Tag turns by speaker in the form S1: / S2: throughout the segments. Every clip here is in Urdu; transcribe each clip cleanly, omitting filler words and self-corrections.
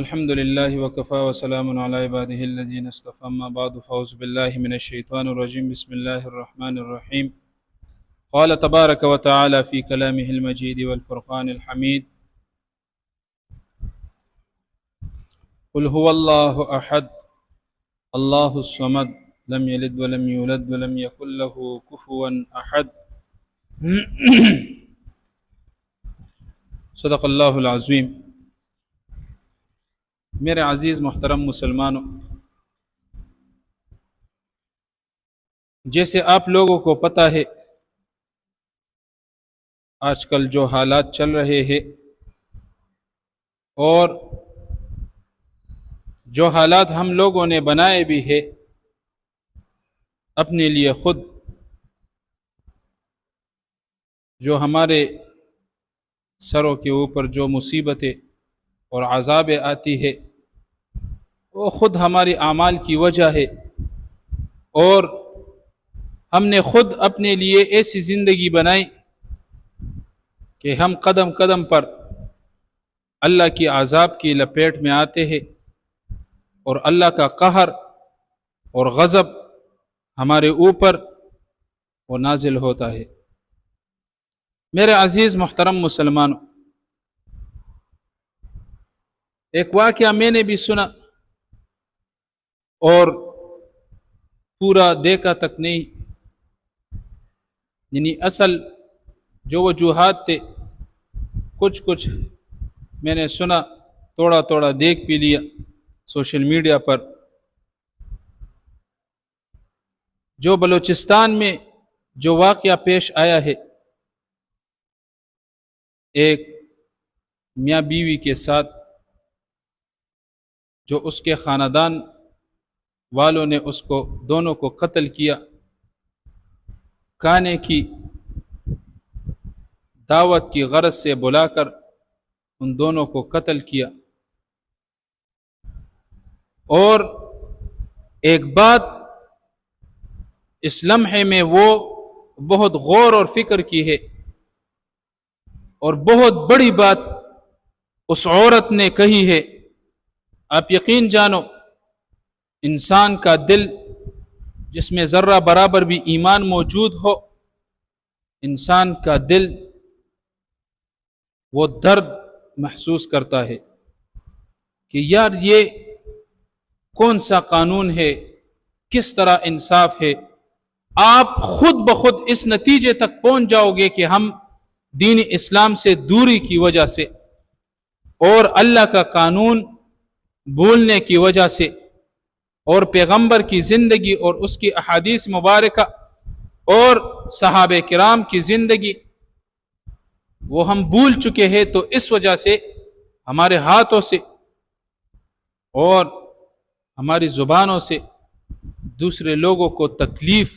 S1: الحمد لله وكفى وسلام على عباده الذين اصطفى أما بعد فأعوذ بالله من الشيطان الرجيم بسم الله الرحمن الرحيم قال تبارك وتعالى في كلامه المجيد والفرقان الحميد قل هو الله أحد الله الصمد لم يلد ولم يولد ولم يكن له كفوا أحد صدق اللہ العظیم۔ میرے عزیز محترم مسلمانوں، جیسے آپ لوگوں کو پتہ ہے آج کل جو حالات چل رہے ہیں اور جو حالات ہم لوگوں نے بنائے بھی ہے اپنے لیے خود، جو ہمارے سروں کے اوپر جو مصیبتیں اور عذابیں آتی ہے وہ خود ہماری اعمال کی وجہ ہے، اور ہم نے خود اپنے لیے ایسی زندگی بنائی کہ ہم قدم قدم پر اللہ کی عذاب کی لپیٹ میں آتے ہیں اور اللہ کا قہر اور غضب ہمارے اوپر وہ نازل ہوتا ہے۔ میرے عزیز محترم مسلمانوں، ایک واقعہ میں نے بھی سنا اور پورا دیکھا تک نہیں، یعنی اصل جو وجوہات تھے کچھ میں نے سنا، تھوڑا تھوڑا دیکھ بھی لیا سوشل میڈیا پر۔ جو بلوچستان میں جو واقعہ پیش آیا ہے، ایک میاں بیوی کے ساتھ جو اس کے خاندان والوں نے اس کو دونوں کو قتل کیا، کھانے کی دعوت کی غرض سے بلا کر ان دونوں کو قتل کیا۔ اور ایک بات اس لمحے میں وہ بہت غور اور فکر کی ہے، اور بہت بڑی بات اس عورت نے کہی ہے۔ آپ یقین جانو، انسان کا دل جس میں ذرہ برابر بھی ایمان موجود ہو، انسان کا دل وہ درد محسوس کرتا ہے کہ یار یہ کون سا قانون ہے، کس طرح انصاف ہے۔ آپ خود بخود اس نتیجے تک پہنچ جاؤ گے کہ ہم دین اسلام سے دوری کی وجہ سے اور اللہ کا قانون بھولنے کی وجہ سے اور پیغمبر کی زندگی اور اس کی احادیث مبارکہ اور صحابہ کرام کی زندگی وہ ہم بھول چکے ہیں، تو اس وجہ سے ہمارے ہاتھوں سے اور ہماری زبانوں سے دوسرے لوگوں کو تکلیف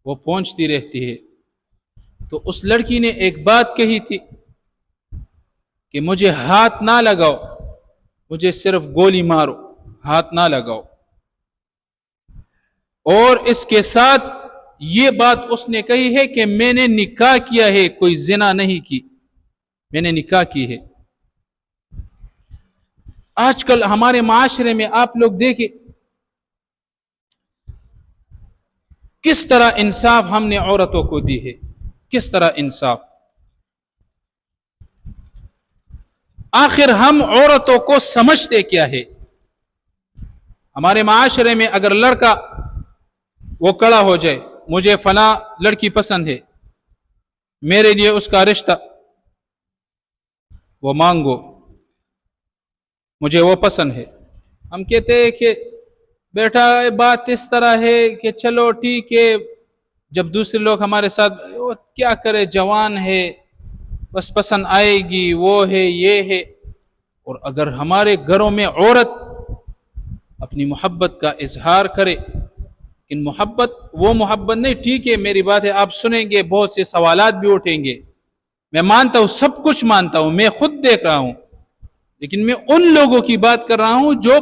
S1: وہ پہنچتی رہتی ہے۔ تو اس لڑکی نے ایک بات کہی تھی کہ مجھے ہاتھ نہ لگاؤ، مجھے صرف گولی مارو، ہاتھ نہ لگاؤ۔ اور اس کے ساتھ یہ بات اس نے کہی ہے کہ میں نے نکاح کیا ہے، کوئی زنا نہیں کی، میں نے نکاح کی ہے۔ آج کل ہمارے معاشرے میں آپ لوگ دیکھیں کس طرح انصاف ہم نے عورتوں کو دی ہے، کس طرح انصاف۔ آخر ہم عورتوں کو سمجھتے کیا ہے؟ ہمارے معاشرے میں اگر لڑکا وہ کڑا ہو جائے، مجھے فلاں لڑکی پسند ہے، میرے لیے اس کا رشتہ وہ مانگو، مجھے وہ پسند ہے، ہم کہتے ہیں کہ بیٹا بات اس طرح ہے کہ چلو ٹھیک ہے۔ جب دوسرے لوگ ہمارے ساتھ کیا کرے، جوان ہے، بس پسند آئے گی، وہ ہے، یہ ہے۔ اور اگر ہمارے گھروں میں عورت اپنی محبت کا اظہار کرے، لیکن محبت وہ محبت نہیں، ٹھیک ہے میری بات ہے، آپ سنیں گے، بہت سے سوالات بھی اٹھیں گے، میں مانتا ہوں، سب کچھ مانتا ہوں، میں خود دیکھ رہا ہوں، لیکن میں ان لوگوں کی بات کر رہا ہوں جو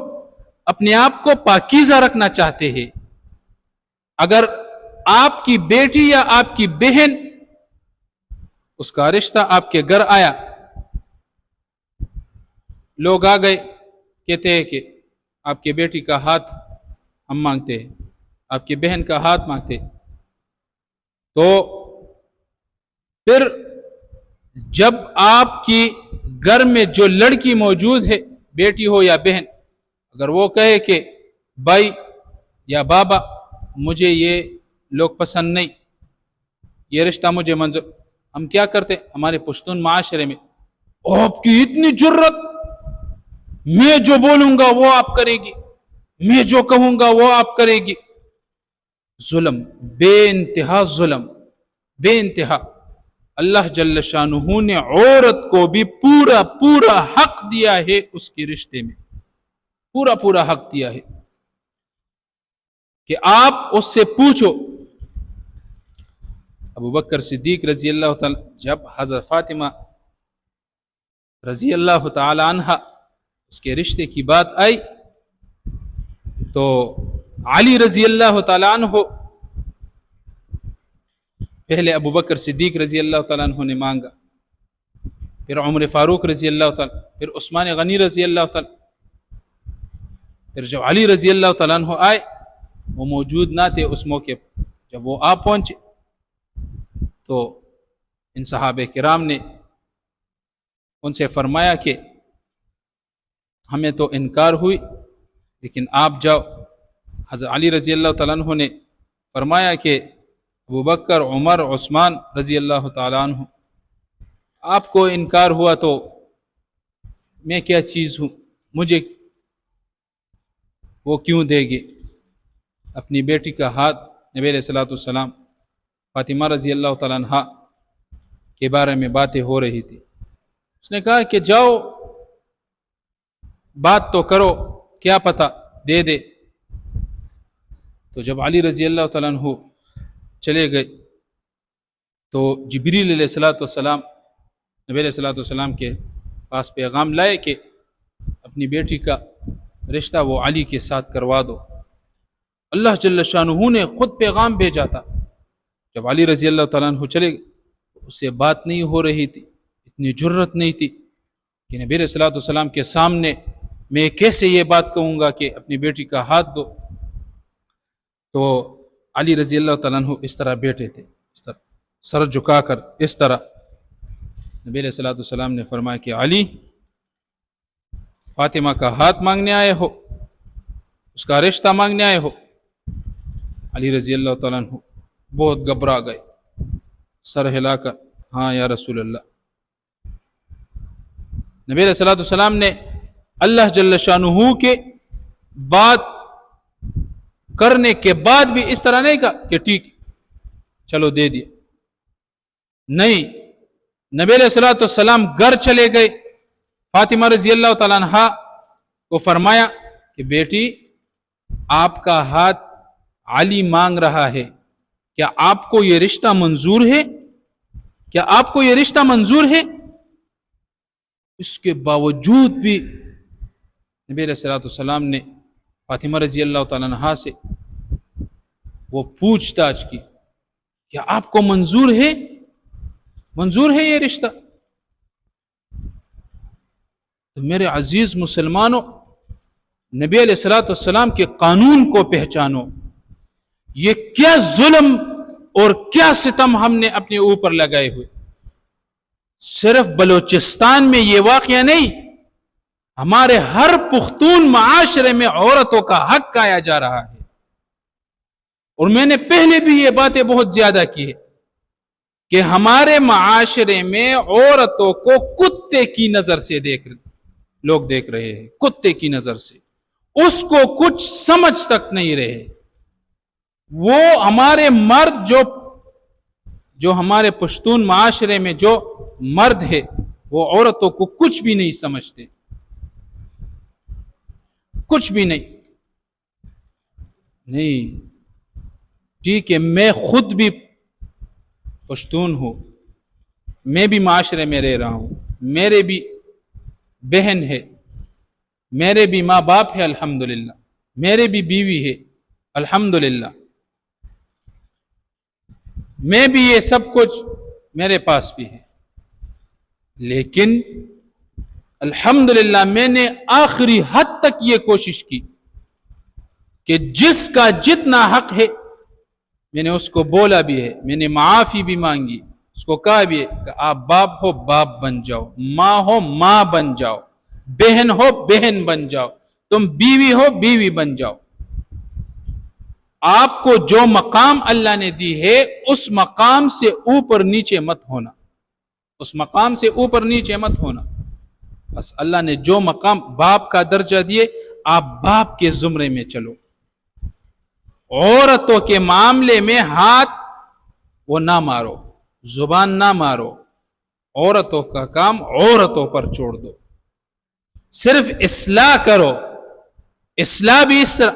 S1: اپنے آپ کو پاکیزہ رکھنا چاہتے ہیں۔ اگر آپ کی بیٹی یا آپ کی بہن اس کا رشتہ آپ کے گھر آیا، لوگ آ گئے، کہتے ہیں کہ آپ کے بیٹی کا ہاتھ ہم مانگتے ہیں، آپ کی بہن کا ہاتھ مانگتے ہیں، تو پھر جب آپ کی گھر میں جو لڑکی موجود ہے، بیٹی ہو یا بہن، اگر وہ کہے کہ بھائی یا بابا مجھے یہ لوگ پسند نہیں، یہ رشتہ مجھے منظور، ہم کیا کرتے؟ ہمارے پشتون معاشرے میں آپ کی اتنی جرت، میں جو بولوں گا وہ آپ کرے گی، میں جو کہوں گا وہ آپ کرے گی. ظلم، بے انتہا ظلم، بے انتہا. اللہ جل شانہ نے عورت کو بھی پورا پورا حق دیا ہے اس کے رشتے میں، پورا پورا حق دیا ہے کہ آپ اس سے پوچھو. ابو بکر صدیق رضی اللہ تعالی، جب حضرت فاطمہ رضی اللہ تعالی عنہ اس کے رشتے کی بات آئی تو علی رضی اللہ تعالی عنہ، پہلے ابو بکر صدیق رضی اللہ تعالیٰ عنہ نے مانگا، پھر عمر فاروق رضی اللہ تعالیٰ، پھر عثمان غنی رضی اللہ تعالیٰ، پھر جب علی رضی اللہ تعالیٰ عنہ آئے، وہ موجود نہ تھے اس موقع پر، جب وہ آپ پہنچے تو ان صحابہ کرام نے ان سے فرمایا کہ ہمیں تو انکار ہوئی لیکن آپ جاؤ. حضرت علی رضی اللہ تعالیٰ عنہ نے فرمایا کہ ابو بکر، عمر، عثمان رضی اللہ تعالیٰ عنہ، آپ کو انکار ہوا تو میں کیا چیز ہوں، مجھے وہ کیوں دے گے؟ اپنی بیٹی کا ہاتھ، نبی علیہ الصلوۃ والسلام فاطمہ رضی اللہ تعالیٰ عنہ کے بارے میں باتیں ہو رہی تھی. اس نے کہا کہ جاؤ بات تو کرو، کیا پتہ دے دے. تو جب علی رضی اللہ تعالیٰ عنہ چلے گئے تو جبریل علیہ الصلوۃ والسلام نبی علیہ الصلوۃ والسلام کے پاس پیغام لائے کہ اپنی بیٹی کا رشتہ وہ علی کے ساتھ کروا دو. اللہ جل شانہ نے خود پیغام بھیجا تھا. جب علی رضی اللہ تعالیٰ عنہ چلے گئے اس سے بات نہیں ہو رہی تھی، اتنی جرت نہیں تھی کہ نبی علیہ الصلوۃ والسلام کے سامنے میں کیسے یہ بات کہوں گا کہ اپنی بیٹی کا ہاتھ دو. تو علی رضی اللہ تعالیٰ عنہ اس طرح بیٹھے تھے، اس طرح سر جھکا کر، اس طرح. نبی علیہ الصلوۃ والسلام نے فرمایا کہ علی، فاطمہ کا ہاتھ مانگنے آئے ہو، اس کا رشتہ مانگنے آئے ہو؟ علی رضی اللہ تعالیٰ عنہ بہت گھبرا گئے، سر ہلا کر ہاں یا رسول اللہ. نبی علیہ الصلوۃ والسلام نے اللہ جل شانہ کے بات کرنے کے بعد بھی اس طرح نہیں کہا کہ ٹھیک چلو دے دیا. نہیں، نبی علیہ الصلوۃ والسلام گھر چلے گئے. فاطمہ رضی اللہ تعالیٰ عنہ کو فرمایا کہ بیٹی، آپ کا ہاتھ علی مانگ رہا ہے، کیا آپ کو یہ رشتہ منظور ہے؟ کیا آپ کو یہ رشتہ منظور ہے؟ اس کے باوجود بھی نبی علیہ الصلوۃ والسلام نے فاطمہ رضی اللہ تعالیٰ عنہ سے وہ پوچھ تاچھ کی، کیا آپ کو منظور ہے؟ منظور ہے یہ رشتہ؟ تو میرے عزیز مسلمانوں، نبی علیہ الصلوۃ والسلام کے قانون کو پہچانو. یہ کیا ظلم اور کیا ستم ہم نے اپنے اوپر لگائے ہوئے. صرف بلوچستان میں یہ واقعہ نہیں، ہمارے ہر پختون معاشرے میں عورتوں کا حق کھایا جا رہا ہے. اور میں نے پہلے بھی یہ باتیں بہت زیادہ کی ہے کہ ہمارے معاشرے میں عورتوں کو کتے کی نظر سے لوگ دیکھ رہے ہیں، کتے کی نظر سے. اس کو کچھ سمجھ تک نہیں رہے. وہ ہمارے مرد جو ہمارے پشتون معاشرے میں جو مرد ہے وہ عورتوں کو کچھ بھی نہیں سمجھتے، کچھ بھی نہیں. ٹھیک ہے، میں خود بھی پشتون ہوں، میں بھی معاشرے میں رہ رہا ہوں، میرے بھی بہن ہے، میرے بھی ماں باپ ہے الحمدللہ، میرے بھی بیوی ہے الحمدللہ، میں بھی یہ سب کچھ میرے پاس بھی ہے. لیکن الحمدللہ میں نے آخری حد تک یہ کوشش کی کہ جس کا جتنا حق ہے میں نے اس کو بولا بھی ہے، میں نے معافی بھی مانگی، اس کو کہا بھی ہے کہ آپ باپ ہو باپ بن جاؤ، ماں ہو ماں بن جاؤ، بہن ہو بہن بن جاؤ، تم بیوی ہو بیوی بن جاؤ۔ آپ کو جو مقام اللہ نے دی ہے اس مقام سے اوپر نیچے مت ہونا، اس مقام سے اوپر نیچے مت ہونا۔ بس اللہ نے جو مقام باپ کا درجہ دیے آپ باپ کے زمرے میں چلو۔ عورتوں کے معاملے میں ہاتھ وہ نہ مارو، زبان نہ مارو، عورتوں کا کام عورتوں پر چھوڑ دو، صرف اصلاح کرو۔ اصلاح بھی اس طرح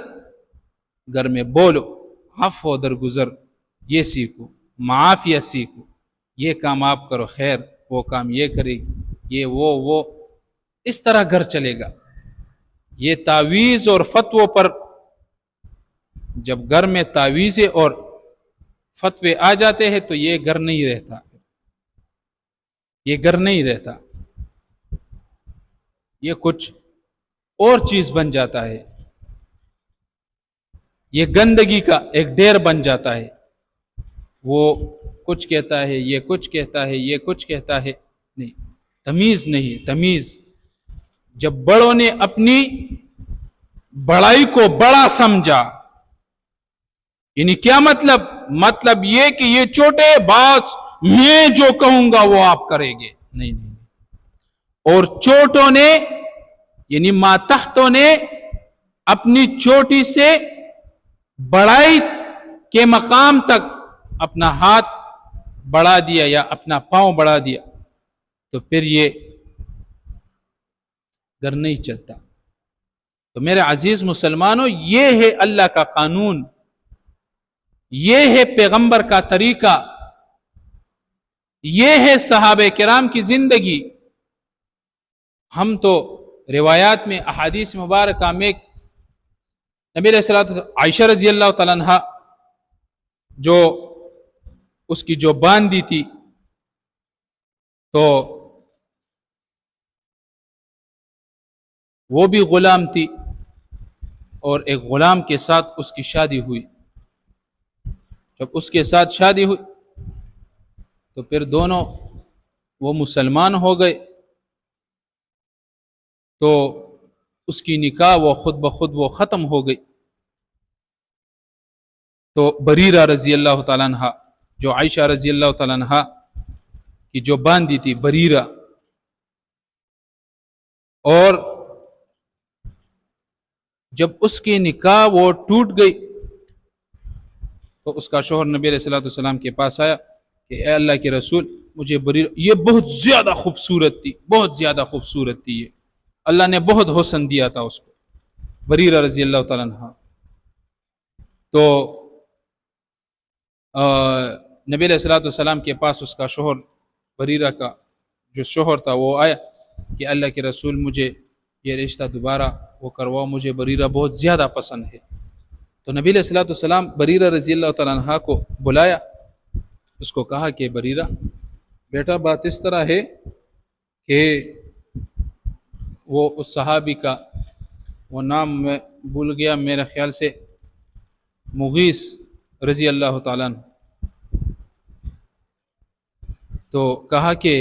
S1: گھر میں بولو، عفو درگزر یہ سیکھو، معافیہ سیکھو، یہ کام آپ کرو خیر، وہ کام یہ کرے گی، یہ وہ اس طرح گھر چلے گا۔ یہ تعویذ اور فتووں پر جب گھر میں تعویذیں اور فتوے آ جاتے ہیں تو یہ گھر نہیں رہتا، یہ گھر نہیں رہتا، یہ کچھ اور چیز بن جاتا ہے، یہ گندگی کا ایک ڈیر بن جاتا ہے۔ وہ کچھ کہتا ہے، یہ کچھ کہتا ہے، یہ کچھ کہتا ہے، نہیں، تمیز نہیں، تمیز۔ جب بڑوں نے اپنی بڑائی کو بڑا سمجھا، یعنی کیا مطلب؟ مطلب یہ کہ یہ چھوٹے باس میں جو کہوں گا وہ آپ کریں گے، نہیں نہیں۔ اور چھوٹوں نے یعنی ماتحتوں نے اپنی چھوٹی سے بڑائی کے مقام تک اپنا ہاتھ بڑھا دیا یا اپنا پاؤں بڑھا دیا تو پھر یہ گھر نہیں چلتا۔ تو میرے عزیز مسلمانوں، یہ ہے اللہ کا قانون، یہ ہے پیغمبر کا طریقہ، یہ ہے صحابہ کرام کی زندگی۔ ہم تو روایات میں احادیث مبارکہ میں نبی علیہ الصلوۃ والسلام عائشہ رضی اللہ تعالیٰ عنہ جو اس کی جو باندھی تھی تو وہ بھی غلام تھی اور ایک غلام کے ساتھ اس کی شادی ہوئی۔ جب اس کے ساتھ شادی ہوئی تو پھر دونوں وہ مسلمان ہو گئے، تو اس کی نکاح وہ خود بخود وہ ختم ہو گئی۔ تو بریرہ رضی اللہ تعالیٰ عنہ جو عائشہ رضی اللہ تعالیٰ عنہ کی جو باندھی تھی بریرہ، اور جب اس کی نکاح وہ ٹوٹ گئی تو اس کا شوہر نبی علیہ الصلوۃ والسلام کے پاس آیا کہ اے اللہ کے رسول، مجھے بریرہ، یہ بہت زیادہ خوبصورت تھی، بہت زیادہ خوبصورت تھی، یہ اللہ نے بہت حسن دیا تھا اس کو، بریرہ رضی اللہ تعالیٰ عنہ۔ تو نبی علیہ الصلوۃ والسلام کے پاس اس کا شوہر، بریرہ کا جو شوہر تھا، وہ آیا کہ اللہ کے رسول، مجھے یہ رشتہ دوبارہ وہ کرواؤ، مجھے بریرہ بہت زیادہ پسند ہے۔ تو نبی علیہ الصلوۃ والسلام بریرہ رضی اللہ تعالیٰ عنہ کو بلایا، اس کو کہا کہ بریرہ بیٹا، بات اس طرح ہے کہ وہ اس صحابی کا وہ نام میں بھول گیا، میرے خیال سے مغیث رضی اللہ تعالیٰ عنہ، تو کہا کہ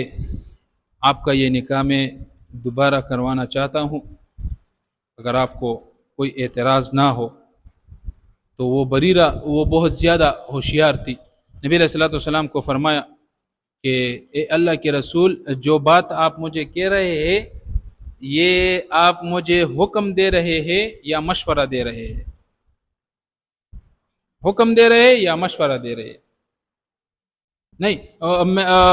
S1: آپ کا یہ نکاح میں دوبارہ کروانا چاہتا ہوں، اگر آپ کو کوئی اعتراض نہ ہو۔ تو وہ بریرہ وہ بہت زیادہ ہوشیار تھی، نبی علیہ الصلوۃ والسلام کو فرمایا کہ اے اللہ کے رسول، جو بات آپ مجھے کہہ رہے ہیں یہ آپ مجھے حکم دے رہے ہیں یا مشورہ دے رہے ہیں؟ حکم دے رہے ہیں یا مشورہ دے رہے ہیں؟ نہیں،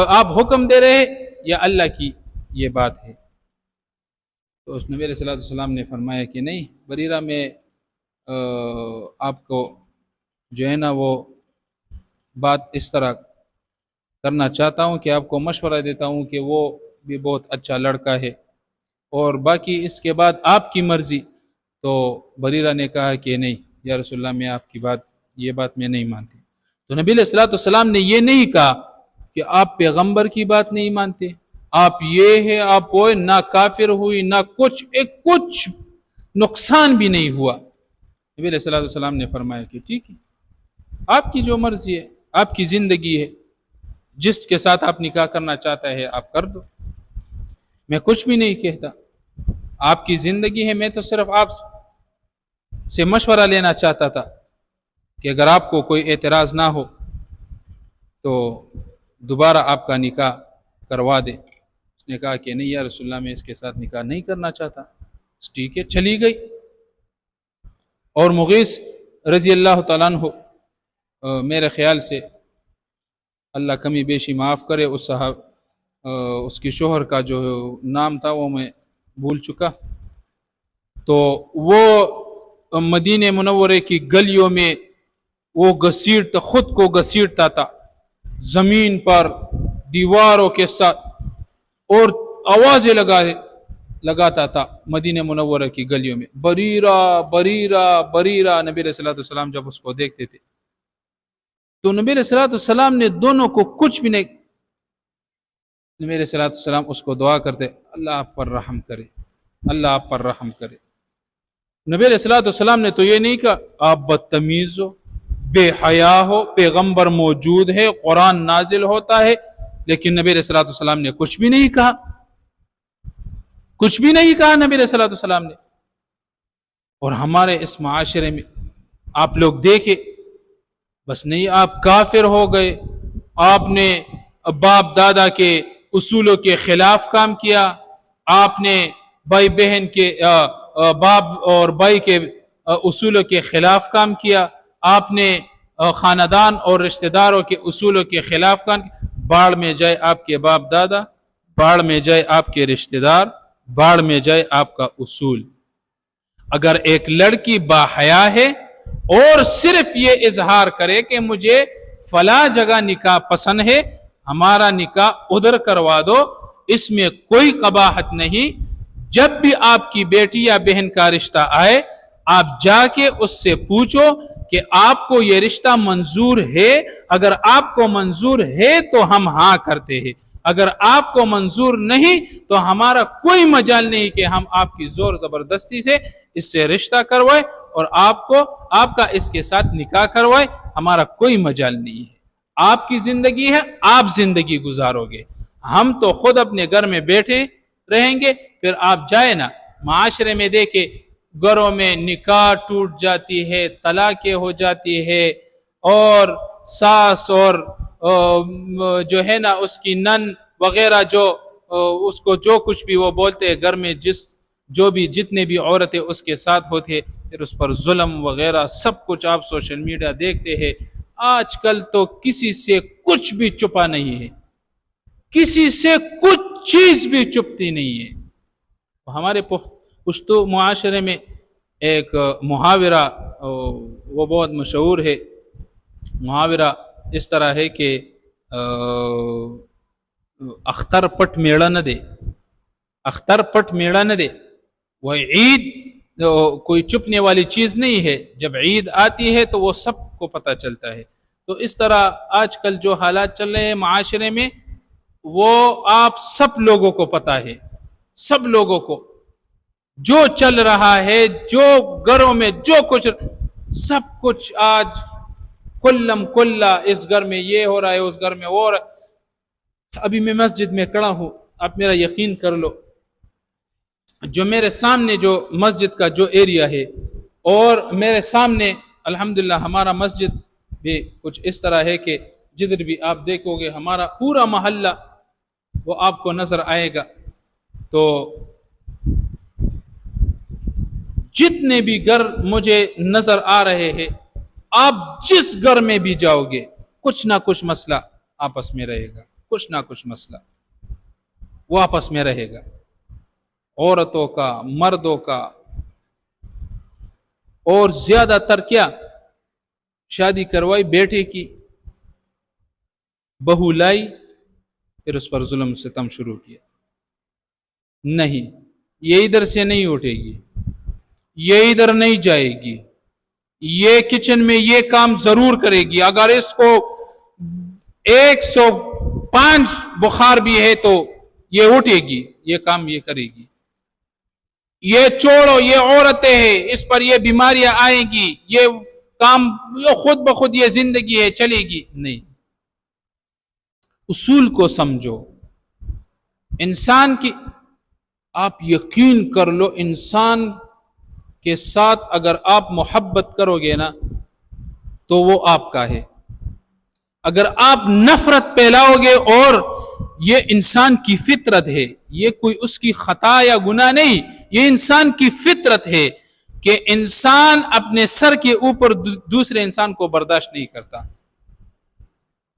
S1: آپ حکم دے رہے ہیں یا اللہ کی یہ بات ہے؟ تو اس نبی علیہ الصلوۃ والسلام نے فرمایا کہ نہیں بریرہ، میں آپ کو جو ہے نا وہ بات اس طرح کرنا چاہتا ہوں کہ آپ کو مشورہ دیتا ہوں کہ وہ بھی بہت اچھا لڑکا ہے، اور باقی اس کے بعد آپ کی مرضی۔ تو بریرہ نے کہا کہ نہیں یا رسول اللہ، میں آپ کی بات یہ بات میں نہیں مانتی۔ تو نبی علیہ الصلوۃ والسلام نے یہ نہیں کہا کہ آپ پیغمبر کی بات نہیں مانتے، آپ یہ ہے آپ وہ ہے، نہ کافر ہوئی نہ کچھ نقصان بھی نہیں ہوا۔ نبی علیہ الصلوۃ والسلام نے فرمایا کہ ٹھیک ہے، آپ کی جو مرضی ہے، آپ کی زندگی ہے، جس کے ساتھ آپ نکاح کرنا چاہتا ہے آپ کر دو، میں کچھ بھی نہیں کہتا، آپ کی زندگی ہے۔ میں تو صرف آپ سے مشورہ لینا چاہتا تھا کہ اگر آپ کو کوئی اعتراض نہ ہو تو دوبارہ آپ کا نکاح کروا دے۔ اس نے کہا کہ نہیں یا رسول اللہ، میں اس کے ساتھ نکاح نہیں کرنا چاہتا۔ ٹھیک ہے، چلی گئی۔ اور مغیث رضی اللہ تعالیٰ عنہ، میرے خیال سے اللہ کمی بیشی معاف کرے، اس کے شوہر کا جو نام تھا وہ میں بھول چکا، تو وہ مدینہ منورے کی گلیوں میں وہ خود کو گھسیٹتا تھا، زمین پر، دیواروں کے ساتھ، اور آوازیں لگاتا تھا مدینہ منورہ کی گلیوں میں، بریرہ بریرہ بریرہ۔ نبی علیہ الصلوۃ والسلام جب اس کو دیکھتے تھے تو نبی علیہ الصلوۃ والسلام نے دونوں کو کچھ بھی نہیں، نبی علیہ الصلوۃ والسلام اس کو دعا کرتے، اللہ آپ پر رحم کرے، اللہ آپ پر رحم کرے۔ نبی علیہ الصلوۃ والسلام نے تو یہ نہیں کہا آپ بدتمیز ہو، بے حیا ہو، پیغمبر موجود ہے، قرآن نازل ہوتا ہے، لیکن نبی علیہ الصلوۃ والسلام نے کچھ بھی نہیں کہا، کچھ بھی نہیں کہا نبی علیہ الصلوۃ والسلام نے۔ اور ہمارے اس معاشرے میں آپ لوگ دیکھیں، بس نہیں آپ کافر ہو گئے، آپ نے باپ دادا کے اصولوں کے خلاف کام کیا، آپ نے بھائی بہن کے باپ اور بھائی کے اصولوں کے خلاف کام کیا، آپ نے خاندان اور رشتہ داروں کے اصولوں کے خلاف کام کیا۔ باڑ میں جائے آپ کے باپ دادا، باڑ میں جائے آپ کے رشتہ دار، باڑ میں جائے آپ کا اصول۔ اگر ایک لڑکی باحیا ہے اور صرف یہ اظہار کرے کہ مجھے فلاں جگہ نکاح پسند ہے، ہمارا نکاح ادھر کروا دو، اس میں کوئی قباحت نہیں۔ جب بھی آپ کی بیٹی یا بہن کا رشتہ آئے، آپ جا کے اس سے پوچھو کہ آپ کو یہ رشتہ منظور ہے؟ اگر آپ کو منظور ہے تو ہم ہاں کرتے ہیں، اگر آپ کو منظور نہیں تو ہمارا کوئی مجال نہیں کہ ہم آپ کی زور زبردستی سے اس سے رشتہ کروائے اور آپ کا اس کے ساتھ نکاح کروائے، ہمارا کوئی مجال نہیں ہے۔ آپ کی زندگی ہے، آپ زندگی گزارو گے، ہم تو خود اپنے گھر میں بیٹھے رہیں گے۔ پھر آپ جائے نا معاشرے میں دیکھے، گھروں میں نکاح ٹوٹ جاتی ہے، طلاقیں ہو جاتی ہے، اور ساس اور جو ہے نا اس کی نن وغیرہ جو اس کو جو کچھ بھی وہ بولتے ہیں، گھر میں جتنے بھی عورتیں اس کے ساتھ ہوتے، پھر اس پر ظلم وغیرہ سب کچھ آپ سوشل میڈیا دیکھتے ہیں۔ آج کل تو کسی سے کچھ بھی چھپا نہیں ہے، کسی سے کچھ چیز بھی چھپتی نہیں ہے۔ ہمارے پشتو معاشرے میں ایک محاورہ وہ بہت مشہور ہے، محاورہ اس طرح ہے کہ اختر پٹ میڑا نہ دے، اختر پٹ میڑا نہ دے۔ وہ عید کوئی چھپنے والی چیز نہیں ہے، جب عید آتی ہے تو وہ سب کو پتہ چلتا ہے۔ تو اس طرح آج کل جو حالات چل رہے ہیں معاشرے میں، وہ آپ سب لوگوں کو پتہ ہے، سب لوگوں کو جو چل رہا ہے، جو گھروں میں جو کچھ، سب کچھ آج کلم کلا، اس گھر میں یہ ہو رہا ہے، اس گھر میں وہ ہو رہا ہے۔ ابھی میں مسجد میں کھڑا ہوں، آپ میرا یقین کر لو، جو میرے سامنے جو مسجد کا جو ایریا ہے، اور میرے سامنے الحمدللہ ہمارا مسجد بھی کچھ اس طرح ہے کہ جدھر بھی آپ دیکھو گے ہمارا پورا محلہ وہ آپ کو نظر آئے گا۔ تو جتنے بھی گھر مجھے نظر آ رہے ہیں، آپ جس گھر میں بھی جاؤ گے کچھ نہ کچھ مسئلہ آپس میں رہے گا، کچھ نہ کچھ مسئلہ وہ آپس میں رہے گا، عورتوں کا، مردوں کا، اور زیادہ تر کیا، شادی کروائی بیٹے کی، بہو لائی، پھر اس پر ظلم ستم شروع کیا۔ نہیں، یہ ادھر سے نہیں اٹھے گی، یہ ادھر نہیں جائے گی، یہ کچن میں یہ کام ضرور کرے گی، اگر اس کو 105 بخار بھی ہے تو یہ اٹھے گی، یہ کام یہ کرے گی، یہ چھوڑو یہ عورتیں ہیں، اس پر یہ بیماریاں آئیں گی، یہ کام یہ خود بخود یہ زندگی ہے چلے گی. نہیں، اصول کو سمجھو. انسان کی آپ یقین کر لو، انسان کے ساتھ اگر آپ محبت کرو گے نا تو وہ آپ کا ہے. اگر آپ نفرت پھیلاؤ گے، اور یہ انسان کی فطرت ہے، یہ کوئی اس کی خطا یا گناہ نہیں، یہ انسان کی فطرت ہے کہ انسان اپنے سر کے اوپر دوسرے انسان کو برداشت نہیں کرتا،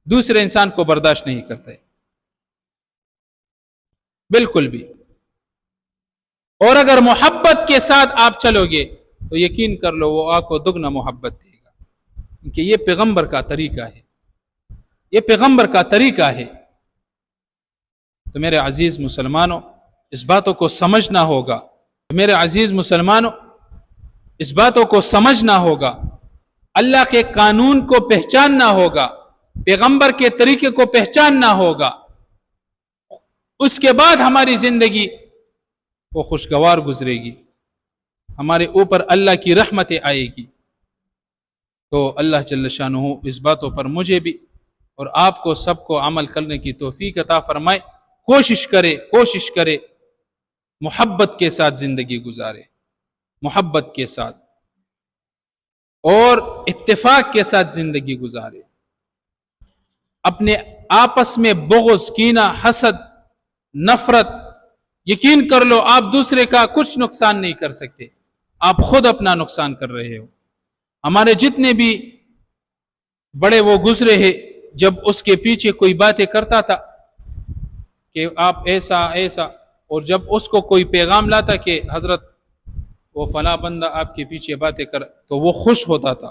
S1: دوسرے انسان کو برداشت نہیں کرتا ہے بالکل بھی. اور اگر محبت کے ساتھ آپ چلو گے تو یقین کر لو وہ آپ کو دگنا محبت دے گا، کیونکہ یہ پیغمبر کا طریقہ ہے، یہ پیغمبر کا طریقہ ہے. تو میرے عزیز مسلمانوں اس باتوں کو سمجھنا ہوگا، میرے عزیز مسلمانوں اس باتوں کو سمجھنا ہوگا، اللہ کے قانون کو پہچاننا ہوگا، پیغمبر کے طریقے کو پہچاننا ہوگا. اس کے بعد ہماری زندگی وہ خوشگوار گزرے گی، ہمارے اوپر اللہ کی رحمتیں آئے گی. تو اللہ جل شانہ اس باتوں پر مجھے بھی اور آپ کو سب کو عمل کرنے کی توفیق عطا فرمائے. کوشش کرے محبت کے ساتھ زندگی گزارے، محبت کے ساتھ اور اتفاق کے ساتھ زندگی گزارے. اپنے آپس میں بغض، کینہ، حسد، نفرت، یقین کر لو آپ دوسرے کا کچھ نقصان نہیں کر سکتے، آپ خود اپنا نقصان کر رہے ہو. ہمارے جتنے بھی بڑے وہ گزرے ہیں، جب اس کے پیچھے کوئی باتیں کرتا تھا کہ آپ ایسا ایسا، اور جب اس کو کوئی پیغام لاتا کہ حضرت وہ فلاں بندہ آپ کے پیچھے باتیں کر، تو وہ خوش ہوتا تھا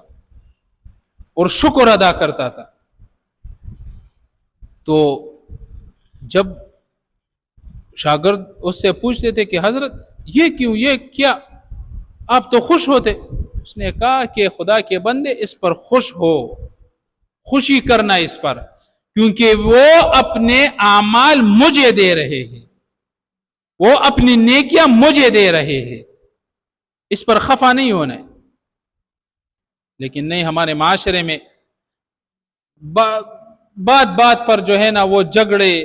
S1: اور شکر ادا کرتا تھا. تو جب شاگرد اس سے پوچھتے تھے کہ حضرت یہ کیوں، یہ کیا، آپ تو خوش ہوتے، اس نے کہا کہ خدا کے بندے اس پر خوش ہو، خوشی کرنا اس پر، کیونکہ وہ اپنے اعمال مجھے دے رہے ہیں، وہ اپنی نیکیاں مجھے دے رہے ہیں، اس پر خفا نہیں ہونا ہے. لیکن نہیں، ہمارے معاشرے میں بات پر جو ہے نا وہ جھگڑے،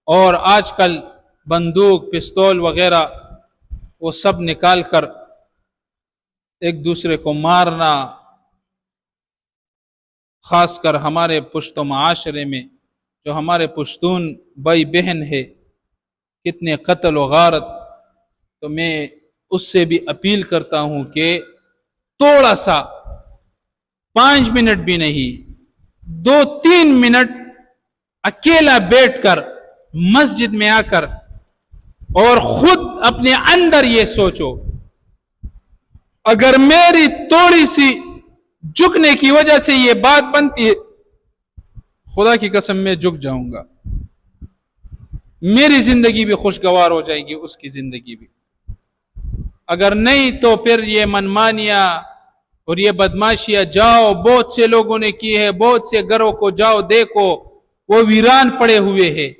S1: اور آج کل بندوق، پستول وغیرہ وہ سب نکال کر ایک دوسرے کو مارنا. خاص کر ہمارے پشتو معاشرے میں جو ہمارے پشتون بھائی بہن ہے، کتنے قتل و غارت. تو میں اس سے بھی اپیل کرتا ہوں کہ تھوڑا سا 5 منٹ بھی نہیں، 2-3 منٹ اکیلا بیٹھ کر مسجد میں آ کر اور خود اپنے اندر یہ سوچو، اگر میری تھوڑی سی جھکنے کی وجہ سے یہ بات بنتی ہے، خدا کی قسم میں جھک جاؤں گا، میری زندگی بھی خوشگوار ہو جائے گی، اس کی زندگی بھی. اگر نہیں تو پھر یہ منمانیاں اور یہ بدماشیاں جاؤ، بہت سے لوگوں نے کی ہے، بہت سے گھروں کو جاؤ دیکھو وہ ویران پڑے ہوئے ہیں،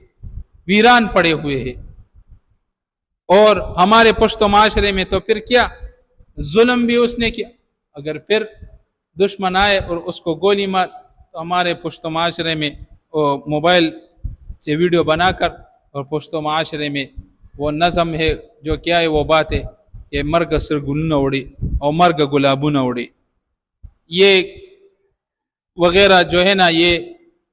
S1: ویران پڑے ہوئے ہیں. اور ہمارے پشتو معاشرے میں تو پھر کیا ظلم بھی اس نے کیا. اگر پھر دشمن آئے اور اس کو گولی مار، تو ہمارے پشتو معاشرے میں موبائل سے ویڈیو بنا کر، اور پشتو معاشرے میں وہ نظم ہے جو کیا ہے وہ بات ہے کہ مرگ سرگن نہ اڑی اور مرگ گلابو نہ اڑی، یہ وغیرہ جو ہے نا یہ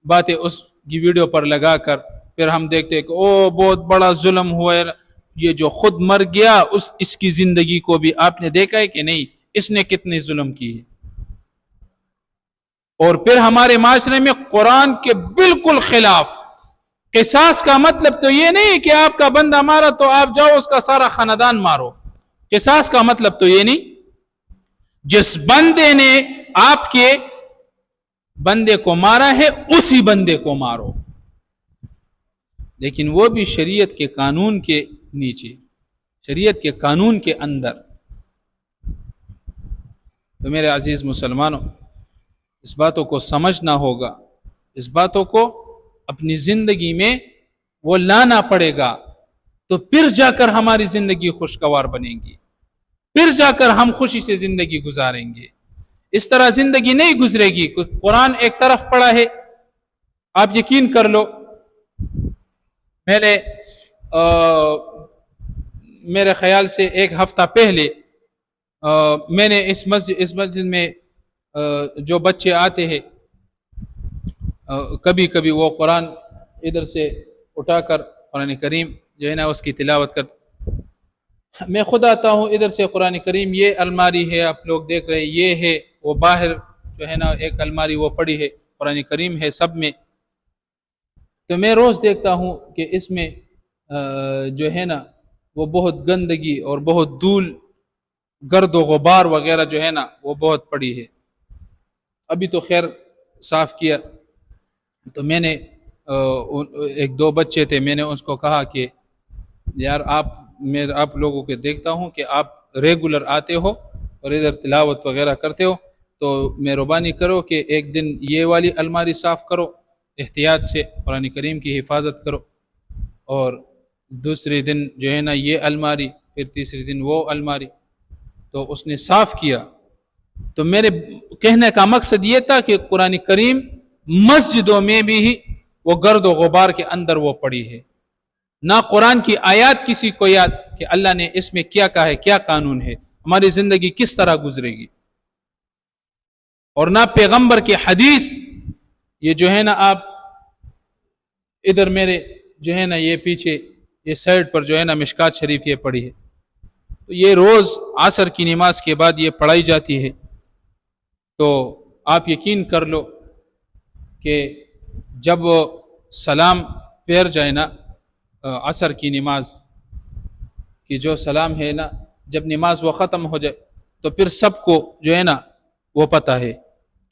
S1: باتیں اس کی ویڈیو پر لگا کر پھر ہم دیکھتے ہیں کہ او بہت بڑا ظلم ہوا ہے، یہ جو خود مر گیا اس کی زندگی کو بھی آپ نے دیکھا ہے کہ نہیں، اس نے کتنے ظلم کی ہے. اور پھر ہمارے معاشرے میں قرآن کے بالکل خلاف. قصاص کا مطلب تو یہ نہیں کہ آپ کا بندہ مارا تو آپ جاؤ اس کا سارا خاندان مارو، قصاص کا مطلب تو یہ نہیں. جس بندے نے آپ کے بندے کو مارا ہے اسی بندے کو مارو، لیکن وہ بھی شریعت کے قانون کے نیچے، شریعت کے قانون کے اندر. تو میرے عزیز مسلمانوں اس باتوں کو سمجھنا ہوگا، اس باتوں کو اپنی زندگی میں وہ لانا پڑے گا، تو پھر جا کر ہماری زندگی خوشگوار بنے گی، پھر جا کر ہم خوشی سے زندگی گزاریں گے۔ اس طرح زندگی نہیں گزرے گی۔ قرآن ایک طرف پڑا ہے، آپ یقین کر لو، میں نے میرے خیال سے ایک ہفتہ پہلے میں نے اس مسجد میں جو بچے آتے ہیں کبھی کبھی وہ قرآن ادھر سے اٹھا کر قرآن کریم جو ہے نا اس کی تلاوت کر، میں خود آتا ہوں ادھر سے قرآن کریم، یہ الماری ہے آپ لوگ دیکھ رہے ہیں، یہ ہے، وہ باہر جو ہے نا ایک الماری وہ پڑی ہے، قرآن کریم ہے سب میں، تو میں روز دیکھتا ہوں کہ اس میں جو ہے نا وہ بہت گندگی اور بہت دھول، گرد و غبار وغیرہ جو ہے نا وہ بہت پڑی ہے۔ ابھی تو خیر صاف کیا، تو میں نے ایک دو بچے تھے، میں نے اس کو کہا کہ یار میں آپ لوگوں کے دیکھتا ہوں کہ آپ ریگولر آتے ہو اور ادھر تلاوت وغیرہ کرتے ہو، تو مہربانی کرو کہ ایک دن یہ والی الماری صاف کرو، احتیاط سے قرآن کریم کی حفاظت کرو، اور دوسرے دن جو ہے نا یہ الماری، پھر تیسرے دن وہ الماری، تو اس نے صاف کیا۔ تو میرے کہنے کا مقصد یہ تھا کہ قرآن کریم مسجدوں میں بھی وہ گرد و غبار کے اندر وہ پڑی ہے، نہ قرآن کی آیات کسی کو یاد کہ اللہ نے اس میں کیا کہا ہے، کیا قانون ہے، ہماری زندگی کس طرح گزرے گی، اور نہ پیغمبر کی حدیث۔ یہ جو ہے نا آپ ادھر میرے جو ہے نا یہ پیچھے یہ سائڈ پر جو ہے نا مشکات شریف یہ پڑھی ہے، تو یہ روز عصر کی نماز کے بعد یہ پڑھائی جاتی ہے۔ تو آپ یقین کر لو کہ جب سلام پھیر جائے نا عصر کی نماز کی جو سلام ہے نا، جب نماز وہ ختم ہو جائے تو پھر سب کو جو ہے نا وہ پتہ ہے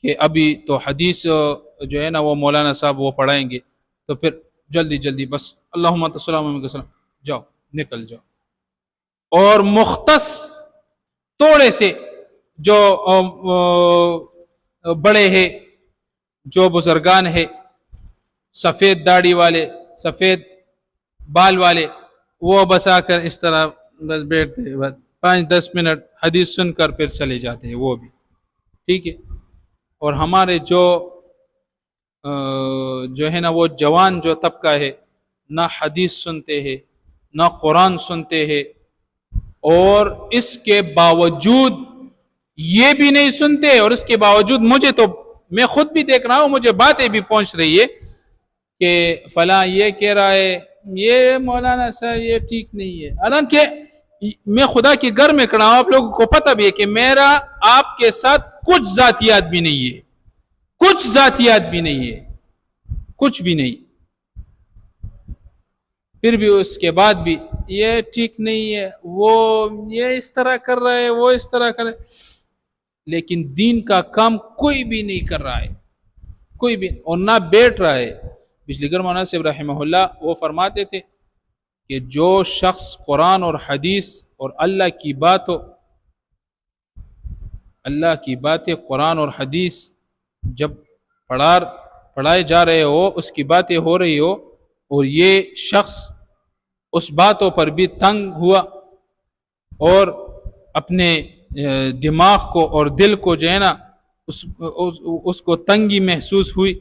S1: کہ ابھی تو حدیث جو ہے نا وہ مولانا صاحب وہ پڑھائیں گے، تو پھر جلدی جلدی بس اللہم انت السلام ومنک السلام، جاؤ نکل جاؤ۔ اور مختص توڑے سے جو بڑے ہیں، جو بزرگان ہیں، سفید داڑھی والے، سفید بال والے، وہ بس آ کر اس طرح بس بیٹھتے، بس 5-10 منٹ حدیث سن کر پھر چلے جاتے ہیں، وہ بھی ٹھیک ہے۔ اور ہمارے جو ہے نا وہ جوان جو طبقہ ہے، نہ حدیث سنتے ہیں نہ قرآن سنتے ہیں، اور اس کے باوجود یہ بھی نہیں سنتے، اور اس کے باوجود مجھے تو میں خود بھی دیکھ رہا ہوں، مجھے باتیں بھی پہنچ رہی ہے کہ فلاں یہ کہہ رہا ہے، یہ مولانا صاحب یہ ٹھیک نہیں ہے، حالانکہ میں خدا کے گھر میں کھڑا ہوں، آپ لوگوں کو پتہ بھی ہے کہ میرا آپ کے ساتھ کچھ ذاتیات بھی نہیں ہے، کچھ ذاتیات بھی نہیں ہے، کچھ بھی نہیں، پھر بھی اس کے بعد بھی یہ ٹھیک نہیں ہے، وہ یہ اس طرح کر رہا ہے، وہ اس طرح کر رہا ہے، لیکن دین کا کام کوئی بھی نہیں کر رہا ہے، کوئی بھی، اور نہ بیٹھ رہا ہے۔ بجلی گر مولانا صاحب رحمہ اللہ وہ فرماتے تھے کہ جو شخص قرآن اور حدیث اور اللہ کی بات ہو، اللہ کی باتیں قرآن اور حدیث جب پڑھائے جا رہے ہو، اس کی باتیں ہو رہی ہو، اور یہ شخص اس باتوں پر بھی تنگ ہوا اور اپنے دماغ کو اور دل کو جو ہے نا اس کو تنگی محسوس ہوئی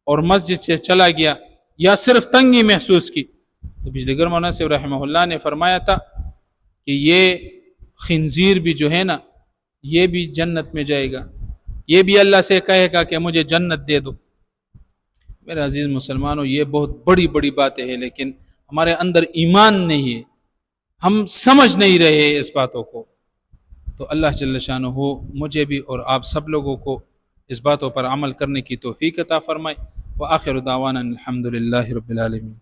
S1: اور مسجد سے چلا گیا، یا صرف تنگی محسوس کی، تو بجلی گر مولانا صاحب رحمہ اللہ نے فرمایا تھا کہ یہ خنزیر بھی جو ہے نا یہ بھی جنت میں جائے گا، یہ بھی اللہ سے کہے گا کہ مجھے جنت دے دو۔ میرے عزیز مسلمانوں، یہ بہت بڑی بڑی باتیں ہیں، لیکن ہمارے اندر ایمان نہیں ہے، ہم سمجھ نہیں رہے اس باتوں کو۔ تو اللہ جل شانہ مجھے بھی اور آپ سب لوگوں کو اس باتوں پر عمل کرنے کی توفیق عطا فرمائے۔ وآخر دعوانا الحمد للہ رب العالمین۔